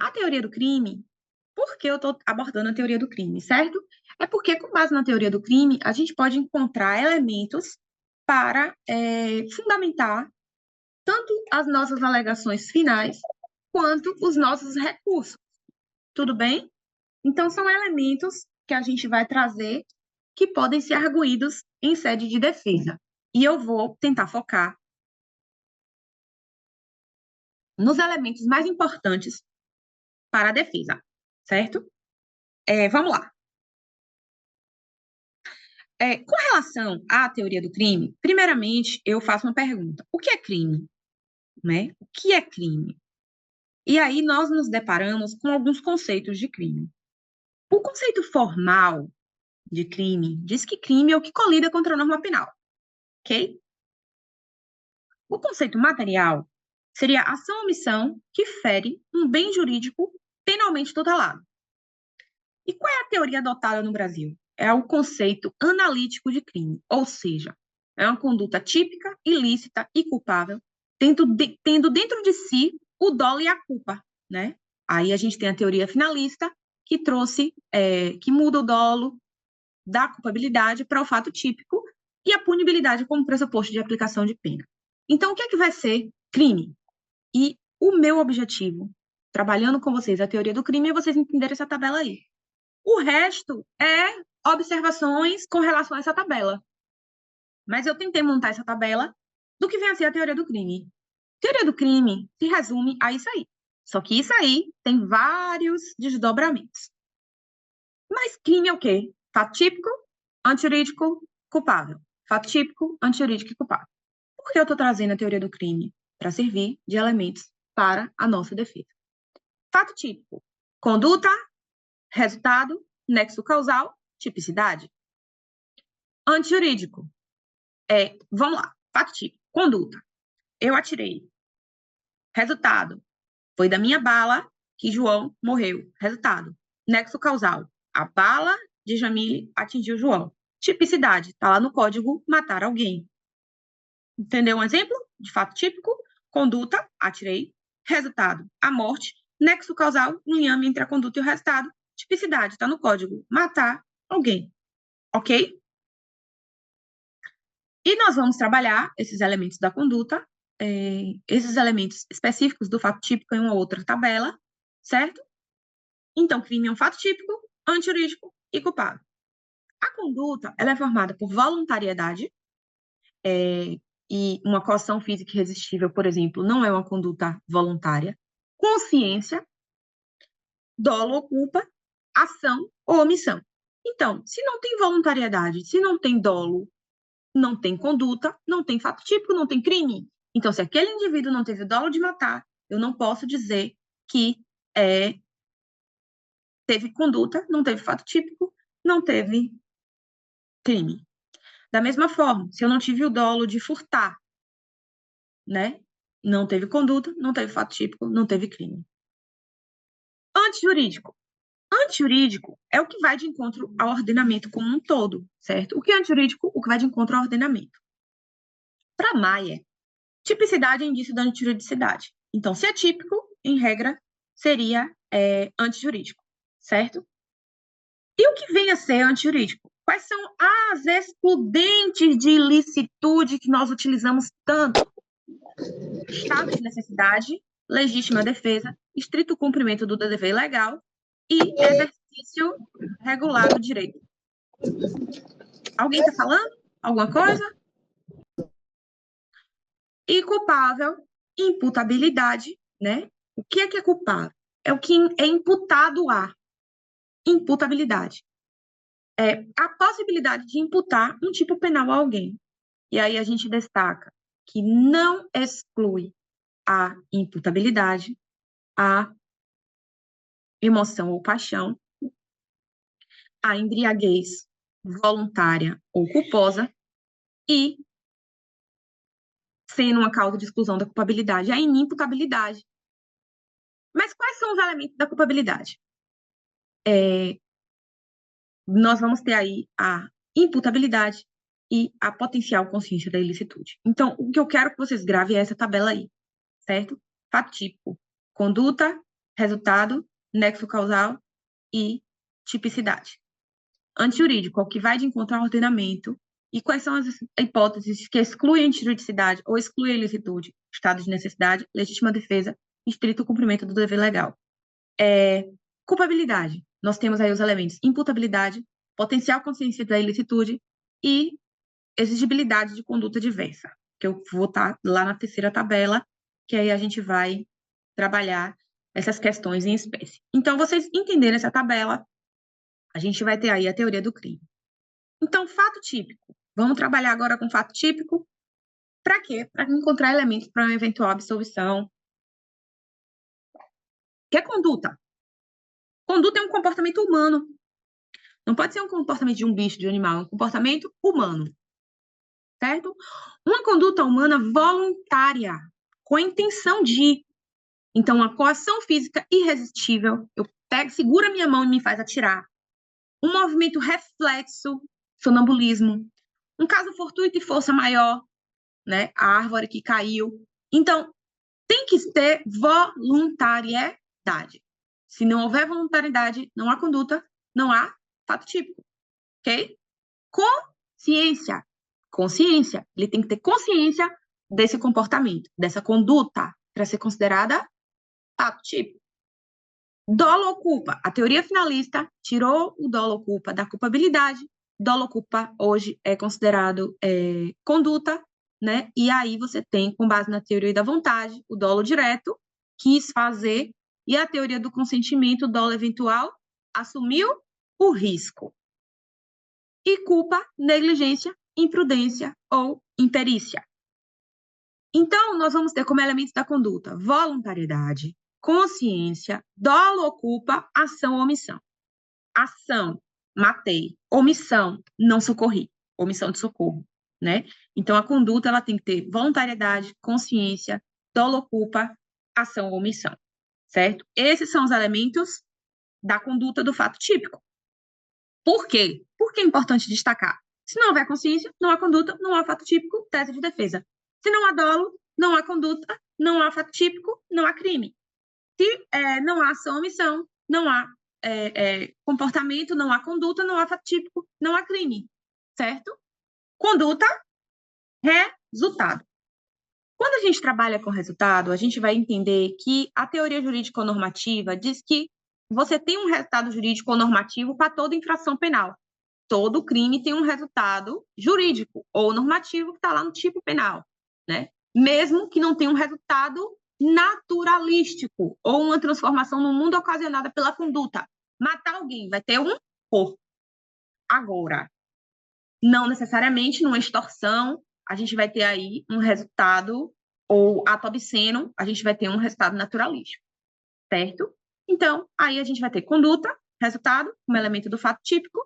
A teoria do crime, por que eu estou abordando a teoria do crime, certo? É porque, com base na teoria do crime, a gente pode encontrar elementos para fundamentar tanto as nossas alegações finais quanto os nossos recursos. Tudo bem? Então, são elementos que a gente vai trazer que podem ser arguídos em sede de defesa. E eu vou tentar focar nos elementos mais importantes para a defesa, certo? Vamos lá. Com relação à teoria do crime, primeiramente, eu faço uma pergunta. O que é crime? Né? O que é crime? E aí nós nos deparamos com alguns conceitos de crime. O conceito formal de crime diz que crime é o que colida contra a norma penal, ok? O conceito material seria ação ou omissão que fere um bem jurídico penalmente tutelado. E qual é a teoria adotada no Brasil? É o conceito analítico de crime, ou seja, é uma conduta típica, ilícita e culpável, tendo dentro de si o dolo e a culpa, né? Aí a gente tem a teoria finalista, que trouxe, que muda o dolo da culpabilidade para o fato típico e a punibilidade como pressuposto de aplicação de pena. Então, o que é que vai ser crime? E o meu objetivo, trabalhando com vocês a teoria do crime, é vocês entenderem essa tabela aí. O resto é observações com relação a essa tabela. Mas eu tentei montar essa tabela do que vem a ser a teoria do crime. A teoria do crime se resume a isso aí. Só que isso aí tem vários desdobramentos. Mas crime é o quê? Fato típico, antijurídico, culpável. Fato típico, antijurídico e culpável. Por que eu estou trazendo a teoria do crime? Para servir de elementos para a nossa defesa. Fato típico, conduta, resultado, nexo causal, tipicidade. Antijurídico, vamos lá, fato típico, conduta. Eu atirei. Resultado, foi da minha bala que João morreu. Resultado, nexo causal, a bala de Jamile atingiu João. Tipicidade, está lá no código matar alguém. Entendeu um exemplo de fato típico? Conduta, atirei. Resultado, a morte. Nexo causal, um liame entre a conduta e o resultado. Tipicidade, está no código matar alguém. Ok? E nós vamos trabalhar esses elementos da conduta, esses elementos específicos do fato típico em uma outra tabela, certo? Então, crime é um fato típico, antijurídico e culpável. A conduta, ela é formada por voluntariedade, e uma coação física irresistível, por exemplo, não é uma conduta voluntária. Consciência, dolo ou culpa, ação ou omissão. Então, se não tem voluntariedade, se não tem dolo, não tem conduta, não tem fato típico, não tem crime. Então, se aquele indivíduo não teve o dolo de matar, eu não posso dizer que teve conduta, não teve fato típico, não teve crime. Da mesma forma, se eu não tive o dolo de furtar, né? Não teve conduta, não teve fato típico, não teve crime. Antijurídico. Antijurídico é o que vai de encontro ao ordenamento como um todo, certo? O que é antijurídico? O que vai de encontro ao ordenamento. Para Maier, tipicidade é indício da antijuridicidade. Então, se é típico, em regra, seria antijurídico, certo? E o que vem a ser antijurídico? Quais são as excludentes de ilicitude que nós utilizamos tanto? Estado de necessidade, legítima defesa, estrito cumprimento do dever legal e exercício regular do direito. Alguém está falando? Alguma coisa? E culpável, imputabilidade, né? O que é culpável? É o que é imputado a imputabilidade. É a possibilidade de imputar um tipo penal a alguém. E aí a gente destaca que não exclui a imputabilidade, a emoção ou paixão, a embriaguez voluntária ou culposa e, sendo uma causa de exclusão da culpabilidade, a inimputabilidade. Mas quais são os elementos da culpabilidade? Nós vamos ter aí a imputabilidade e a potencial consciência da ilicitude. Então, o que eu quero que vocês gravem é essa tabela aí, certo? Fato típico, conduta, resultado, nexo causal e tipicidade. Antijurídico é o que vai de encontro ao ordenamento. E quais são as hipóteses que excluem a antijuridicidade ou excluem a ilicitude? Estado de necessidade, legítima defesa, estrito cumprimento do dever legal. Culpabilidade. Nós temos aí os elementos imputabilidade, potencial consciência da ilicitude e exigibilidade de conduta diversa, que eu vou estar lá na terceira tabela, que aí a gente vai trabalhar essas questões em espécie. Então, vocês entenderem essa tabela, a gente vai ter aí a teoria do crime. Então, fato típico. Vamos trabalhar agora com fato típico. Para quê? Para encontrar elementos para uma eventual absolvição. Que é conduta? Conduta é um comportamento humano. Não pode ser um comportamento de um bicho, de um animal, é um comportamento humano. Certo? Uma conduta humana voluntária, com a intenção de. Então, uma coação física irresistível, eu pego, seguro a minha mão e me faz atirar. Um movimento reflexo, sonambulismo. Um caso fortuito e força maior, né? A árvore que caiu. Então, tem que ter voluntariedade. Se não houver voluntariedade, não há conduta, não há fato típico, ok? Consciência. Consciência. Ele tem que ter consciência desse comportamento, dessa conduta, para ser considerada fato típico. Dolo ou culpa. A teoria finalista tirou o dolo ou culpa da culpabilidade. Dolo ou culpa hoje é considerado conduta, né? E aí você tem, com base na teoria da vontade, o dolo direto, quis fazer, e a teoria do consentimento, o dolo eventual, assumiu o risco. E culpa, negligência, imprudência ou imperícia. Então, nós vamos ter como elementos da conduta voluntariedade, consciência, dolo ou culpa, ação ou omissão. Ação, matei. Omissão, não socorri. Omissão de socorro, né? Então, a conduta, ela tem que ter voluntariedade, consciência, dolo ou culpa, ação ou omissão, certo? Esses são os elementos da conduta do fato típico. Por quê? Por que é importante destacar? Se não houver consciência, não há conduta, não há fato típico, tese de defesa. Se não há dolo, não há conduta, não há fato típico, não há crime. Se não há ação ou omissão, não há comportamento, não há conduta, não há fato típico, não há crime, certo? Conduta, resultado. Quando a gente trabalha com resultado, a gente vai entender que a teoria jurídico-normativa diz que você tem um resultado jurídico ou normativo para toda infração penal. Todo crime tem um resultado jurídico ou normativo que está lá no tipo penal, né? Mesmo que não tenha um resultado naturalístico ou uma transformação no mundo ocasionada pela conduta. Matar alguém vai ter um corpo. Agora, não necessariamente numa extorsão, a gente vai ter aí um resultado, ou ato obsceno, a gente vai ter um resultado naturalístico, certo? Então, aí a gente vai ter conduta, resultado, como elemento do fato típico.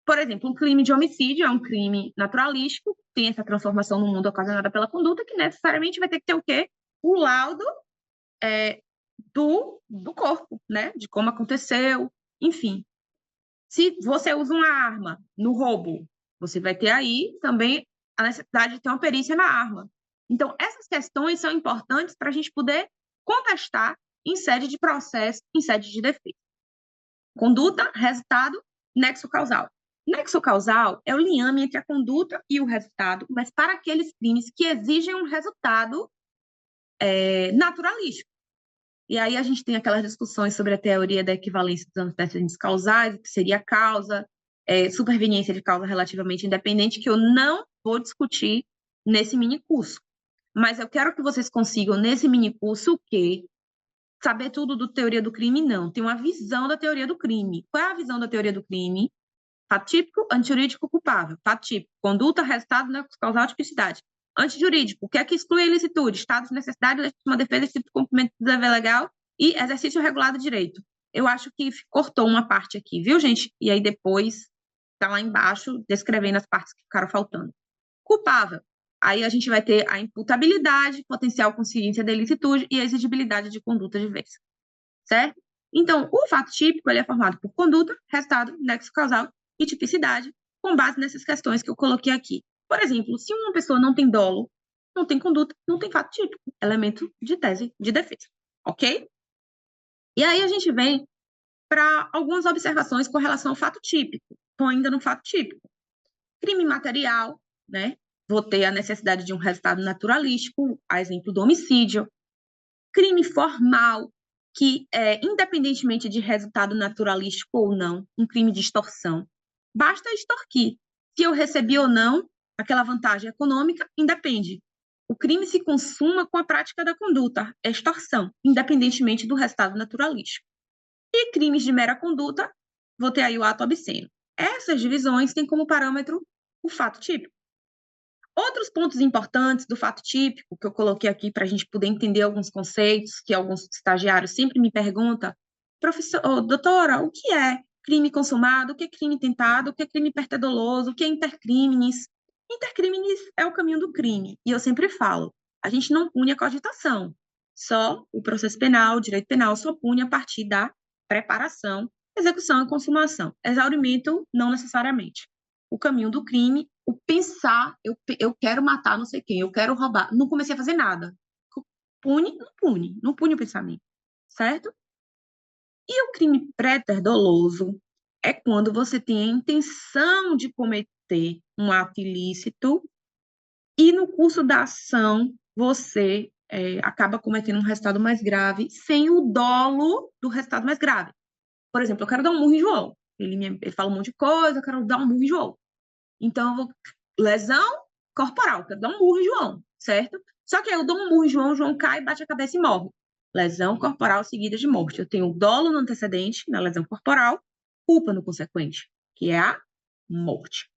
Por exemplo, um crime de homicídio é um crime naturalístico, tem essa transformação no mundo ocasionada pela conduta, que necessariamente vai ter que ter o quê? O laudo do corpo, né? De como aconteceu, enfim. Se você usa uma arma no roubo, você vai ter aí também a necessidade de ter uma perícia na arma. Então, essas questões são importantes para a gente poder contestar em sede de processo, em sede de defesa. Conduta, resultado, nexo causal. Nexo causal é o liame entre a conduta e o resultado, mas para aqueles crimes que exigem um resultado naturalístico. E aí a gente tem aquelas discussões sobre a teoria da equivalência dos antecedentes causais, o que seria causa, superveniência de causa relativamente independente, que eu não vou discutir nesse mini curso. Mas eu quero que vocês consigam, nesse mini curso, o quê? Saber tudo do teoria do crime, não. Tem uma visão da teoria do crime. Qual é a visão da teoria do crime? Fato típico, antijurídico, culpável. Fato típico, conduta, resultado, nexo causal, tipicidade. Antijurídico, o que é que exclui a ilicitude? Estado de necessidade, legítima defesa, tipo de cumprimento do dever legal e exercício regulado de direito. Eu acho que cortou uma parte aqui, viu, gente? E aí depois tá lá embaixo descrevendo as partes que ficaram faltando. Culpável. Aí a gente vai ter a imputabilidade, potencial consciência da ilicitude e a exigibilidade de conduta diversa. Certo? Então, o fato típico ele é formado por conduta, resultado, nexo causal e tipicidade, com base nessas questões que eu coloquei aqui. Por exemplo, se uma pessoa não tem dolo, não tem conduta, não tem fato típico, elemento de tese de defesa, ok? E aí a gente vem para algumas observações com relação ao fato típico. Estou ainda no fato típico. Crime material, né? Vou ter a necessidade de um resultado naturalístico, a exemplo do homicídio. Crime formal, que é, independentemente de resultado naturalístico ou não, um crime de extorsão. Basta extorquir. Se eu recebi ou não aquela vantagem econômica, independe. O crime se consuma com a prática da conduta, é extorsão, independentemente do resultado naturalístico. E crimes de mera conduta, vou ter aí o ato obsceno. Essas divisões têm como parâmetro o fato típico. Outros pontos importantes do fato típico, que eu coloquei aqui para a gente poder entender alguns conceitos, que alguns estagiários sempre me perguntam, professor, doutora, o que é crime consumado, o que é crime tentado, o que é crime pertedoloso, o que é intercrimes? Intercrimes é o caminho do crime, e eu sempre falo, a gente não pune a cogitação, só o processo penal, o direito penal só pune a partir da preparação, execução e consumação. Exaurimento, não necessariamente. O caminho do crime, o pensar, eu quero matar não sei quem, eu quero roubar. Não comecei a fazer nada. Não pune o pensamento, certo? E o crime pré-doloso é quando você tem a intenção de cometer um ato ilícito e no curso da ação você acaba cometendo um resultado mais grave sem o dolo do resultado mais grave. Por exemplo, eu quero dar um murro em João. Ele fala um monte de coisa, eu quero dar um murro em João. Então, eu vou... lesão corporal, quero dar um murro em João, certo? Só que aí eu dou um murro em João, João cai, bate a cabeça e morre. Lesão corporal seguida de morte. Eu tenho dolo no antecedente, na lesão corporal, culpa no consequente, que é a morte.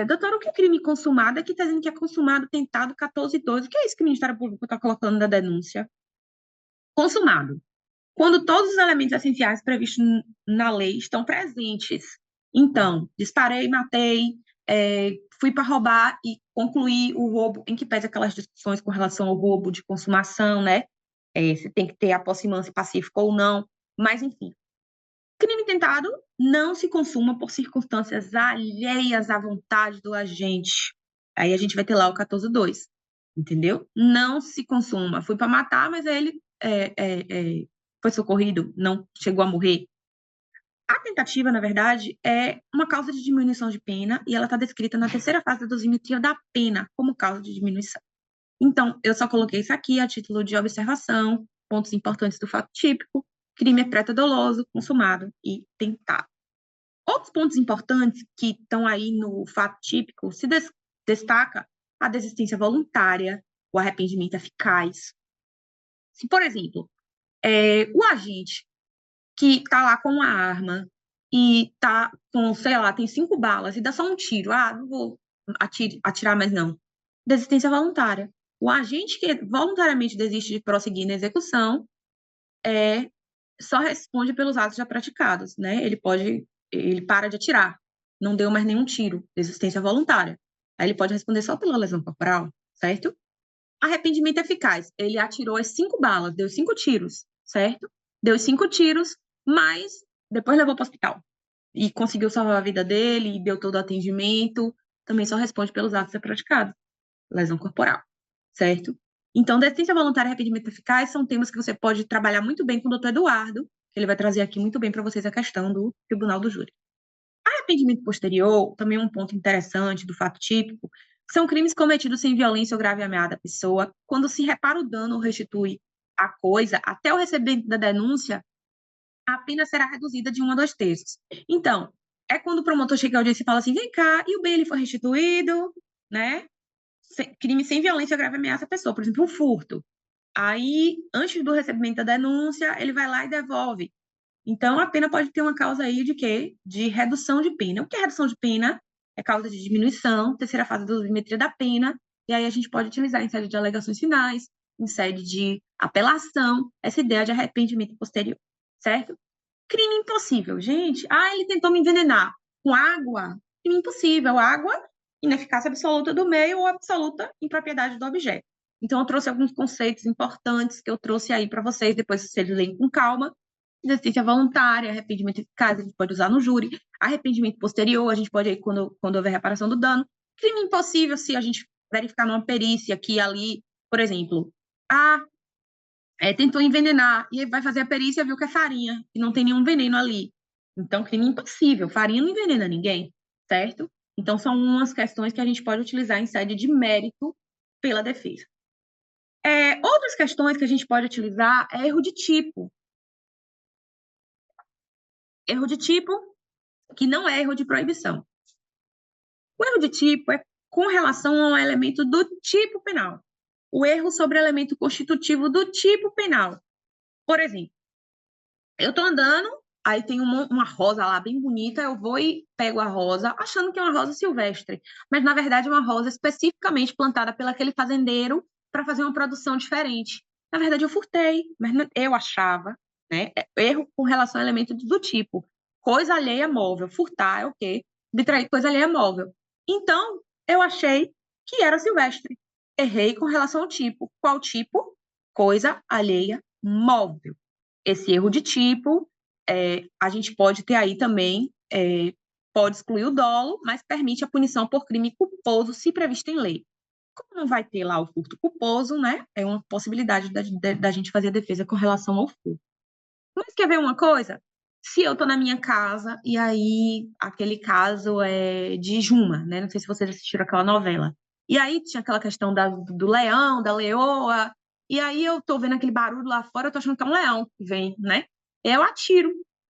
Doutor, o que é crime consumado? Aqui está dizendo que é consumado, tentado, 14.2. O que é isso que o Ministério Público está colocando na denúncia? Consumado. Quando todos os elementos essenciais previstos na lei estão presentes. Então, disparei, matei, fui para roubar e concluí o roubo, em que pese aquelas discussões com relação ao roubo de consumação, né? Se tem que ter apossimância pacífica ou não, mas enfim. Crime tentado não se consuma por circunstâncias alheias à vontade do agente. Aí a gente vai ter lá o 14.2, entendeu? Não se consuma. Fui para matar, mas ele foi socorrido, não chegou a morrer. A tentativa, na verdade, é uma causa de diminuição de pena e ela está descrita na terceira fase da dosimetria da pena como causa de diminuição. Então, eu só coloquei isso aqui a título de observação, pontos importantes do fato típico, crime é pré-doloso, consumado e tentado. Outros pontos importantes que estão aí no fato típico se destaca a desistência voluntária, o arrependimento eficaz. Se, por exemplo, o agente que está lá com uma arma e está com, sei lá, tem 5 balas e dá só um tiro, não vou atirar mais não. Desistência voluntária. O agente que voluntariamente desiste de prosseguir na execução só responde pelos atos já praticados, né? Ele para de atirar, não deu mais nenhum tiro, desistência voluntária. Aí ele pode responder só pela lesão corporal, certo? Arrependimento eficaz. Ele atirou as 5 balas, deu 5 tiros, certo? Deu 5 tiros, mas depois levou para o hospital. E conseguiu salvar a vida dele, e deu todo o atendimento. Também só responde pelos atos já praticados. Lesão corporal, certo? Então, desistência voluntária e arrependimento eficaz são temas que você pode trabalhar muito bem com o doutor Eduardo, que ele vai trazer aqui muito bem para vocês a questão do tribunal do júri. Arrependimento posterior, também um ponto interessante do fato típico, são crimes cometidos sem violência ou grave ameaça à pessoa. Quando se repara o dano ou restitui a coisa, até o recebimento da denúncia, a pena será reduzida de 1 a 2 terços. Então, é quando o promotor chega ao audiência e fala assim, vem cá, e o bem ele foi restituído, né? Crime sem violência ou grave ameaça à pessoa, por exemplo, um furto. Aí, antes do recebimento da denúncia, ele vai lá e devolve. Então, a pena pode ter uma causa aí de quê? De redução de pena. O que é redução de pena? É causa de diminuição, terceira fase da dosimetria da pena, e aí a gente pode utilizar em sede de alegações finais, em sede de apelação, essa ideia de arrependimento posterior, certo? Crime impossível, gente. Ele tentou me envenenar com água. Crime impossível. Água, ineficácia absoluta do meio ou absoluta impropriedade do objeto. Então, eu trouxe alguns conceitos importantes que eu trouxe aí para vocês, depois vocês leem com calma. Desistência voluntária, arrependimento eficaz, a gente pode usar no júri. Arrependimento posterior, a gente pode, aí, quando houver reparação do dano. Crime impossível, se a gente verificar numa perícia que ali, por exemplo, tentou envenenar, e vai fazer a perícia, viu que é farinha, e não tem nenhum veneno ali. Então, crime impossível, farinha não envenena ninguém, certo? Então, são umas questões que a gente pode utilizar em sede de mérito pela defesa. Outras questões que a gente pode utilizar é erro de tipo. Erro de tipo que não é erro de proibição. O erro de tipo é com relação ao elemento do tipo penal. O erro sobre o elemento constitutivo do tipo penal. Por exemplo, eu tô andando, aí tem uma rosa lá bem bonita, eu vou e pego a rosa, achando que é uma rosa silvestre, mas na verdade é uma rosa especificamente plantada pelo aquele fazendeiro para fazer uma produção diferente. Na verdade eu furtei, mas eu achava, né? Erro com relação ao elemento do tipo. Coisa alheia móvel. Furtar é o quê? Subtrair coisa alheia móvel. Então, eu achei que era silvestre. Errei com relação ao tipo. Qual tipo? Coisa alheia móvel. Esse erro de tipo, a gente pode ter aí também, pode excluir o dolo, mas permite a punição por crime culposo se previsto em lei. Como não vai ter lá o furto culposo, né? É uma possibilidade da gente fazer a defesa com relação ao furto. Mas quer ver uma coisa? Se eu tô na minha casa, e aí aquele caso é de Juma, né? Não sei se vocês assistiram aquela novela. E aí tinha aquela questão do leão, da leoa, e aí eu tô vendo aquele barulho lá fora, eu tô achando que é um leão que vem, né? Eu atiro.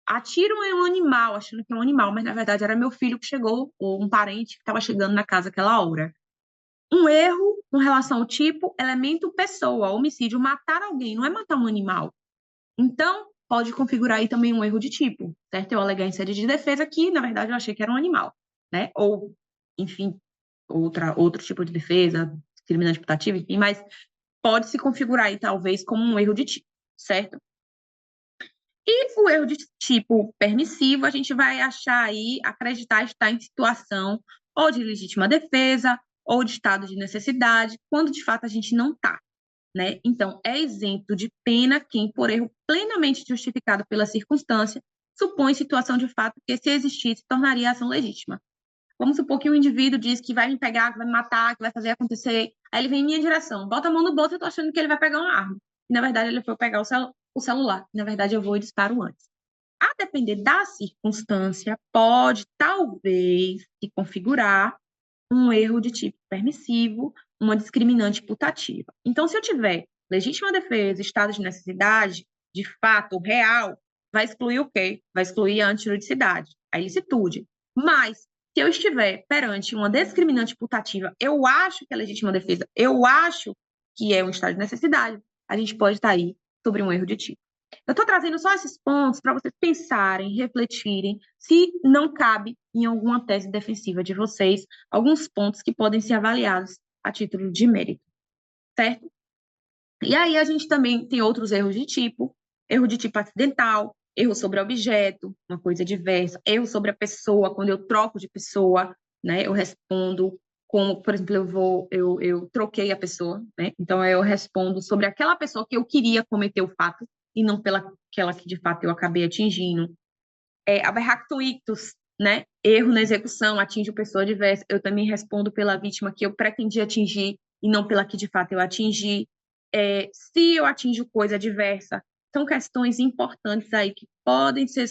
Atiro em um animal, achando que é um animal, mas na verdade era meu filho que chegou, ou um parente que estava chegando na casa aquela hora. Um erro com relação ao tipo, elemento, pessoa, homicídio, matar alguém, não é matar um animal. Então, pode configurar aí também um erro de tipo, certo? Eu alegar em sede de defesa que, na verdade, eu achei que era um animal, né? Ou, enfim, outro tipo de defesa, discriminante putativo, enfim, mas pode se configurar aí, talvez, como um erro de tipo, certo? E o erro de tipo permissivo, a gente vai achar aí, acreditar estar em situação ou de legítima defesa ou de estado de necessidade, quando de fato a gente não está, né? Então, é isento de pena quem, por erro plenamente justificado pela circunstância, supõe situação de fato que, se existisse, tornaria a ação legítima. Vamos supor que o indivíduo diz que vai me pegar, que vai me matar, que vai fazer acontecer, aí ele vem em minha direção, bota a mão no bolso e eu tô achando que ele vai pegar uma arma. E, na verdade, ele foi pegar o celular. Na verdade, eu vou e disparo antes. A depender da circunstância, pode, talvez, se configurar um erro de tipo permissivo, uma discriminante putativa. Então, se eu tiver legítima defesa, estado de necessidade, de fato, real, vai excluir o quê? Vai excluir a antijuridicidade, a ilicitude. Mas, se eu estiver perante uma discriminante putativa, eu acho que é legítima defesa, eu acho que é um estado de necessidade, a gente pode estar aí sobre um erro de tipo. Eu estou trazendo só esses pontos para vocês pensarem, refletirem, se não cabe em alguma tese defensiva de vocês, alguns pontos que podem ser avaliados a título de mérito, certo? E aí a gente também tem outros erro de tipo acidental, erro sobre objeto, uma coisa diversa, erro sobre a pessoa, quando eu troco de pessoa, né, eu respondo como, por exemplo, eu troquei a pessoa, né, então eu respondo sobre aquela pessoa que eu queria cometer o fato e não pela aquela que de fato eu acabei atingindo. Aberracto ictus, né, erro na execução, atinge pessoa diversa, eu também respondo pela vítima que eu pretendi atingir e não pela que de fato eu atingi. Se eu atinjo coisa diversa, são questões importantes aí que podem ser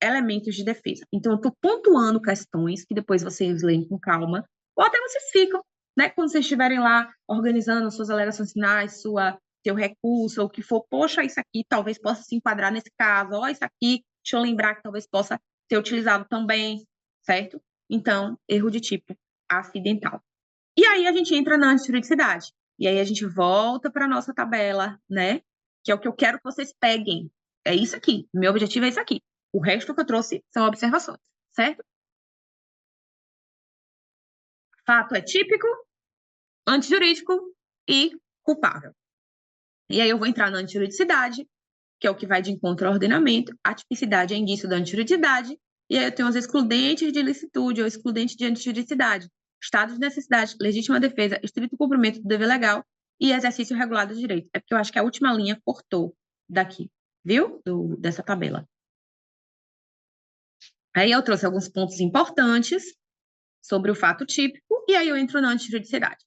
elementos de defesa. Então, eu estou pontuando questões que depois vocês leem com calma, ou até vocês ficam, né, quando vocês estiverem lá organizando suas alegações finais, seu recurso, ou o que for, poxa, isso aqui talvez possa se enquadrar nesse caso, ó, isso aqui, deixa eu lembrar que talvez possa ser utilizado também, certo? Então, erro de tipo acidental. E aí a gente entra na antijuridicidade. E aí a gente volta para a nossa tabela, né? Que é o que eu quero que vocês peguem. É isso aqui. Meu objetivo é isso aqui. O resto que eu trouxe são observações, certo? Fato é típico, antijurídico e culpável. E aí eu vou entrar na antijuridicidade, que é o que vai de encontro ao ordenamento. A tipicidade é indício da antijuridicidade. E aí eu tenho os excludentes de ilicitude ou excludentes de antijuridicidade. Estado de necessidade, legítima defesa, estrito cumprimento do dever legal e exercício regulado do direito. É porque eu acho que a última linha cortou daqui, viu? Dessa tabela. Aí eu trouxe alguns pontos importantes sobre o fato típico, e aí eu entro na antijuridicidade.